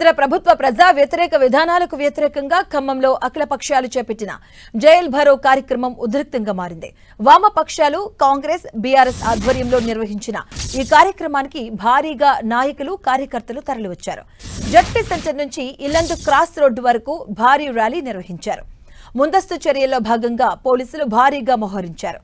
కేంద్ర ప్రభుత్వ ప్రజా వ్యతిరేక విధానాలకు వ్యతిరేకంగా ఖమ్మంలో అఖిలపక్షాలు చేపట్టిన జైల్ భరో కార్యక్రమం ఉద్రిక్తంగా మారింది. వామపక్షాలు, కాంగ్రెస్, బీఆర్ఎస్ ఆధ్వర్యంలో నిర్వహించిన ఈ కార్యక్రమానికి భారీగా నాయకులు, కార్యకర్తలు తరలివచ్చారు. జడ్పీ సెంటర్ నుంచి ఇల్లందు క్రాస్ రోడ్డు వరకు భారీ ర్యాలీ నిర్వహించారు. ముందస్తు చర్యల్లో భాగంగా పోలీసులు భారీగా మోహరించారు.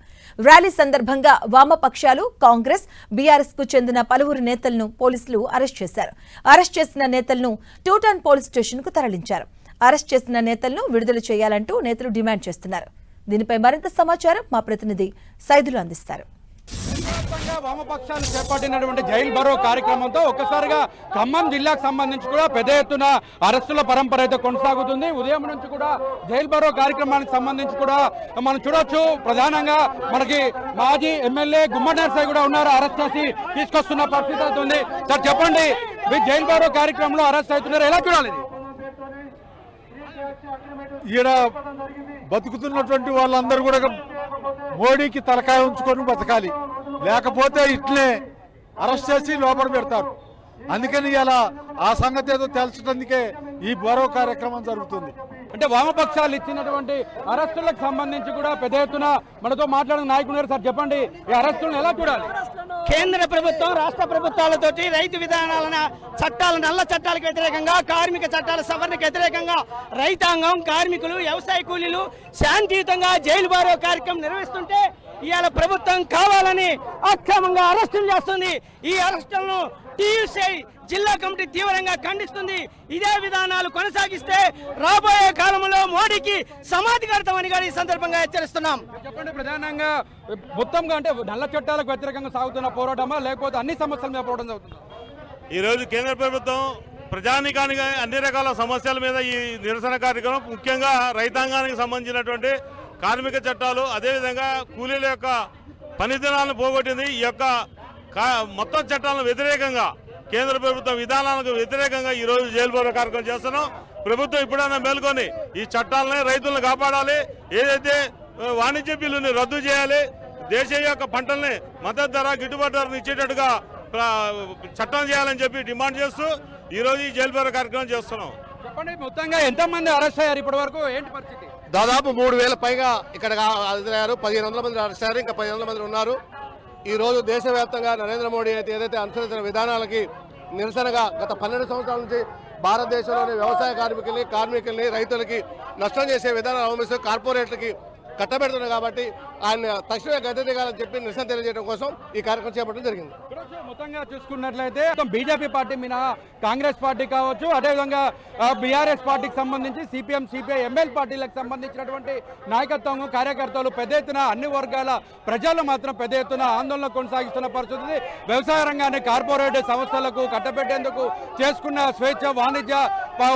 ర్యాలీ సందర్భంగా వామపక్షాలు, కాంగ్రెస్, బీఆర్ఎస్ కు చెందిన పలువురు నేతలను పోలీసులు అరెస్ట్ చేశారు. అరెస్ట్ చేసిన నేతలను టూటౌన్ పోలీస్ స్టేషన్ కు తరలించారు. అరెస్ట్ చేసిన నేతలను విడుదల చేయాలంటూ నేతలు డిమాండ్ చేస్తున్నారు. దీనిపై మరింత సమాచారం మా ప్రతినిధి సైదులు అందిస్తారు. వామపక్షాలు చేపట్టినటువంటి జైల్ భరో కార్యక్రమంతో ఒక్కసారిగా ఖమ్మం జిల్లాకు సంబంధించి కూడా పెద్ద ఎత్తున అరెస్టుల పరంపర అయితే కొనసాగుతుంది. ఉదయం నుంచి కూడా జైల్ భరో కార్యక్రమానికి సంబంధించి కూడా మనం చూడొచ్చు. ప్రధానంగా మనకి మాజీ ఎమ్మెల్యే గుమ్మడి నరసయ్య కూడా ఉన్నారు. అరెస్ట్ చేసి తీసుకొస్తున్న పరిస్థితి అవుతుంది. సార్ చెప్పండి, మీ జైల్ భరో కార్యక్రమంలో అరెస్ట్ అవుతున్నారు, ఎలా చూడాలి? ఈడ బతుకుతున్నటువంటి వాళ్ళందరూ కూడా మోడీకి తలకాయ ఉంచుకొని బతకాలి, లేకపోతే ఇట్లే అరెస్ట్ చేసి లోపల పెడతారు. అందుకని ఇలా ఆ సంగతి ఏదో తెలుసడానికి ఈ బరో కార్యక్రమం జరుగుతుంది. అంటే వామపక్షాలు ఇచ్చినటువంటి అరెస్టులకు సంబంధించి కూడా పెద్ద ఎత్తున మనతో మాట్లాడిన నాయకులు. సార్ చెప్పండి, ఈ అరెస్టులను ఎలా చూడాలి? కేంద్ర ప్రభుత్వం, రాష్ట్ర ప్రభుత్వాలతోటి రైతు విధానాల చట్టాలు, నల్ల చట్టాలకు వ్యతిరేకంగా, కార్మిక చట్టాల సవరణకు వ్యతిరేకంగా రైతాంగం, కార్మికులు, వ్యవసాయ కూలీలు శాంతియుతంగా జైలు బారో కార్యక్రమం నిర్వహిస్తుంటే ఇవాళ ప్రభుత్వం కావాలని అక్రమంగా అరెస్టులు చేస్తుంది. ఈ అరెస్టులను టీయూసీ జిల్లా కమిటీ తీవ్రంగా ఖండిస్తుంది. ఇదే విధానాలు కొనసాగిస్తే రాబోయే కాలంలో మోడీకి సమాధి కడతామని ఈ సందర్భంగా హెచ్చరిస్తున్నాం. చెప్పండి, ప్రధానంగా మొత్తంగా అంటే నల్ల చట్టాలకు వ్యతిరేకంగా సాగుతున్న పోరాటమా, లేకపోతే అన్ని సమస్యల మీద పోరాటం సాగుతుందా? ఈరోజు కేంద్ర ప్రభుత్వం ప్రజానికానికి అన్ని రకాల సమస్యల మీద ఈ నిరసన కార్యక్రమం, ముఖ్యంగా రైతాంగానికి సంబంధించినటువంటి కార్మిక చట్టాలు, అదేవిధంగా కూలీల యొక్క పనిదినాలను పోగొట్టింది. ఈ యొక్క మొత్తం చట్టాలను వ్యతిరేకంగా, కేంద్ర ప్రభుత్వం విధానాలకు వ్యతిరేకంగా ఈరోజు జైలు భరో కార్యక్రమం చేస్తున్నాం. ప్రభుత్వం ఇప్పుడైనా మేల్కొని ఈ చట్టాలని, రైతులను కాపాడాలి. ఏదైతే వాణిజ్య బిల్లుని రద్దు చేయాలి, దేశీయ యొక్క పంటల్ని మద్దతు ధర, గిట్టుబాటు ధరను ఇచ్చేటట్టుగా చట్టం చేయాలని చెప్పి డిమాండ్ చేస్తూ ఈరోజు ఈ జైలు భరో కార్యక్రమం చేస్తున్నాం. చెప్పండి, మొత్తంగా ఎంతమంది అరెస్ట్ అయ్యారు ఇప్పటి వరకు, ఏంటి పరిస్థితి? దాదాపు 3000 పైగా ఇక్కడ అయ్యారు. 1500 మంది అరెస్ట్ అయ్యారు, ఇంకా 1500 మంది ఉన్నారు. ఈ రోజు దేశవ్యాప్తంగా నరేంద్ర మోడీ అయితే ఏదైతే అనుసరించిన విధానాలకి నిరసనగా గత 12 సంవత్సరాల నుంచి భారతదేశంలోని వ్యవసాయ కార్మికుల్ని, రైతులకి నష్టం చేసే విధానాలు అవలంబిస్తూ కార్పొరేట్లకి కట్టబెడుతున్నాయి. కాబట్టి ఆయన తక్షణమే గద్దె దిగాలని చెప్పి నిరసన తెలియజేయడం కోసం ఈ కార్యక్రమం చేపట్టడం జరిగింది. మొత్తంగా చూసుకున్నట్లయితే బీజేపీ పార్టీ మీద కాంగ్రెస్ పార్టీ కావచ్చు, అదేవిధంగా బీఆర్ఎస్ పార్టీకి సంబంధించి సిపిఎం, సిపిఐ, ఎంఎల్ పార్టీలకు సంబంధించినటువంటి నాయకత్వం, కార్యకర్తలు పెద్ద ఎత్తున అన్ని వర్గాల ప్రజలు మాత్రం పెద్ద ఎత్తున ఆందోళన కొనసాగిస్తున్న పరిస్థితి. వ్యవసాయ రంగాన్ని కార్పొరేట్ సంస్థలకు కట్టబెట్టేందుకు చేసుకున్న స్వేచ్ఛ వాణిజ్య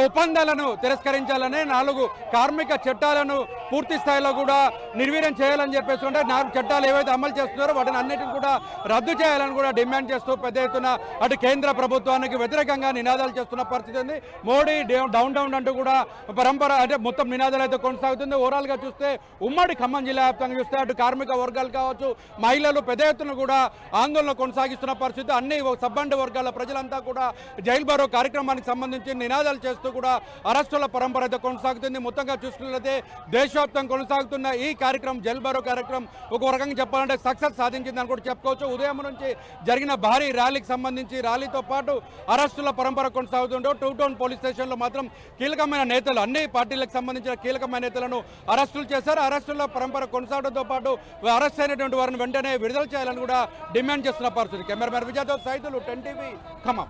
ఒప్పందాలను తిరస్కరించాలని, 4 కార్మిక చట్టాలను పూర్తి స్థాయిలో కూడా నిర్వీర్యం చేయాలని చెప్పేసి ఉంటే 4 చట్టాలు ఏవైతే అమలు చేస్తున్నారో వాటిని అన్నిటిని కూడా రద్దు చేయాలని కూడా డిమాండ్ చేస్తూ పెద్ద ఎత్తున అటు కేంద్ర ప్రభుత్వానికి వ్యతిరేకంగా నినాదాలు చేస్తున్న పరిస్థితి ఉంది. మోడీ డౌన్ డౌన్ అంటూ కూడా పరంపర అంటే మొత్తం నినాదాలు అయితే కొనసాగుతుంది. ఓవరాల్ గా చూస్తే ఉమ్మడి ఖమ్మం జిల్లా వ్యాప్తంగా చూస్తే అటు కార్మిక వర్గాలు కావచ్చు, మహిళలు పెద్ద ఎత్తున కూడా ఆందోళన కొనసాగిస్తున్న పరిస్థితి. అన్ని సబ్బండ వర్గాల ప్రజలంతా కూడా జైల్ భరో కార్యక్రమానికి సంబంధించి నినాదాలు చేస్తూ కూడా అరెస్టుల పరంపర అయితే కొనసాగుతుంది. మొత్తంగా చూసుకున్నట్లయితే దేశవ్యాప్తంగా కొనసాగుతున్న ఈ కార్యక్రమం, జైల్ భరో కార్యక్రమం ఒక రకంగా చెప్పాలంటే సక్సెస్ సాధించిందని కూడా చెప్పుకోవచ్చు. ఉదయం నుంచి జరిగిన భారీ ర్యాలీకి సంబంధించి ర్యాలీతో పాటు అరెస్టుల పరంపర కొనసాగుతుంటూ టూటౌన్ పోలీస్ స్టేషన్లో మాత్రం కీలకమైన నేతలు, అన్ని పార్టీలకు సంబంధించిన కీలకమైన నేతలను అరెస్టులు చేశారు. అరెస్టుల పరంపర కొనసాగడంతో పాటు అరెస్ట్ అయినటువంటి వారిని వెంటనే విడుదల చేయాలని కూడా డిమాండ్ చేస్తున్న పరిస్థితి. కెమెరామెన్ విజయ్తో సైదులు, 10 టీవీ, ఖమ్మం.